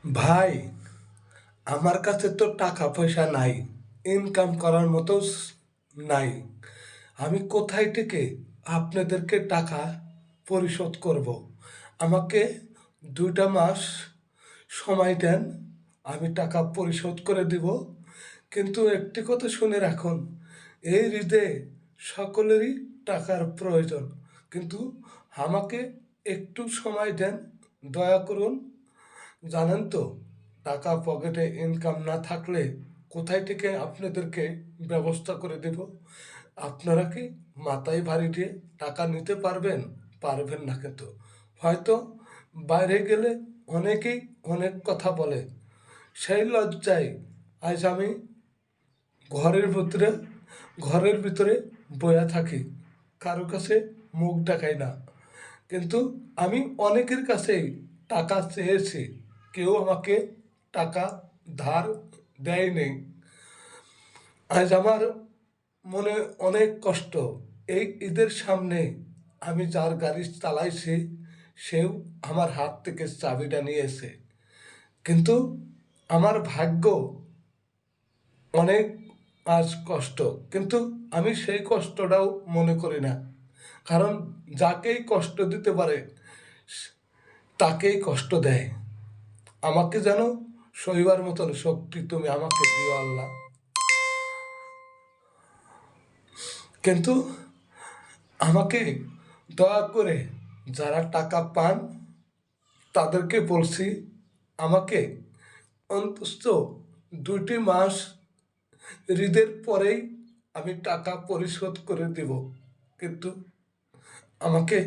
ভাই, আমার কাছে তো টাকা পয়সা নাই, ইনকাম করার মতো নাই। আমি কোথায় থেকে আপনাদেরকে টাকা পরিশোধ করব? আমাকে 2টা মাস সময় দেন, আমি টাকা পরিশোধ করে দিব। কিন্তু একটি কথা শুনে রাখুন, এই ঈদে সকলেরই টাকার প্রয়োজন, কিন্তু আমাকে একটু সময় দেন, দয়া করুন। জানেন তো, টাকা পকেটে ইনকাম না থাকলে কোথায় থেকে আপনাদেরকে ব্যবস্থা করে দেব? আপনারা কি মাথায় ভারী দিয়ে টাকা নিতে পারবেন? পারবেন না কিন্তু। হয়তো বাইরে গেলে অনেকেই অনেক কথা বলে, সেই লজ্জায় আজ আমি ঘরের ভিতরে ঘরের ভিতরে বয়া থাকি, কারো কাছে মুখ দেখাই না। কিন্তু আমি অনেকের কাছেই টাকা চেয়েছি, কেউ আমাকে টাকা ধার দেয়নি। আজ আমার মনে অনেক কষ্ট। এই ঈদের সামনে আমি যার গাড়ি চালাইছি, সেও আমার হাত থেকে চাবিটা নিয়েছে। কিন্তু আমার ভাগ্য অনেক আজ কষ্ট, কিন্তু আমি সেই কষ্টটাও মনে করি না। কারণ যাকেই কষ্ট দিতে পারে তাকেই কষ্ট দেয়। আমাকে যেন সইবার মতন শক্তি তুমি আমাকে দিও আল্লাহ। কিন্তু আমাকে দয়া করে যারা টাকা পান তাদেরকে বলছি, আমাকে অন্তত 2টি মাস ঈদের পরেই আমি টাকা পরিশোধ করে দেব। কিন্তু আমাকে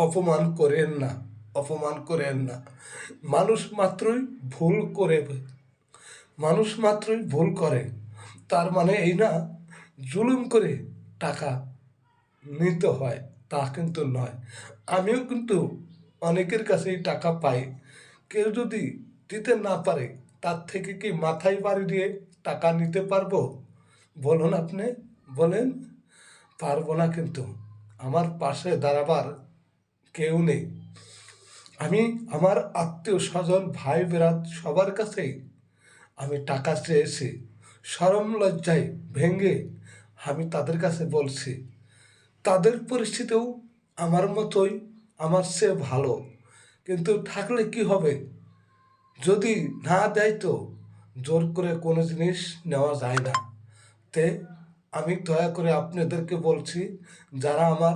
অপমান করেন না, অপমান করেন না। মানুষ মাত্রই ভুল করে, মানুষ মাত্রই ভুল করে, তার মানে এই না জুলুম করে টাকা নিতে হয়, তা কিন্তু নয়। আমিও কিন্তু অনেকের কাছেই টাকা পাই। কেউ যদি দিতে না পারে, তার থেকে কি মাথায় বাড়ি দিয়ে টাকা নিতে পারবো? বলুন আপনি, বলেন। পারবো না কিন্তু। আমার পাশে দাঁড়াবার কেউ নেই। আমি আমার আত্মীয় স্বজন ভাই বেরাত সবার কাছেই আমি টাকা চেয়েছি, শরম লজ্জায় ভেঙে আমি তাদের কাছে বলছি। তাদের পরিস্থিতিও আমার মতোই, আমার চেয়ে ভালো। কিন্তু থাকলে কি হবে? যদি না দেয় তো জোর করে কোনো জিনিস নেওয়া যায় না। তে আমি দয়া করে আপনাদেরকে বলছি, যারা আমার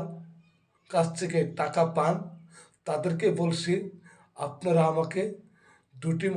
কাছ থেকে টাকা পান তাদেরকে বলছি, আপনারা আমাকে 2টি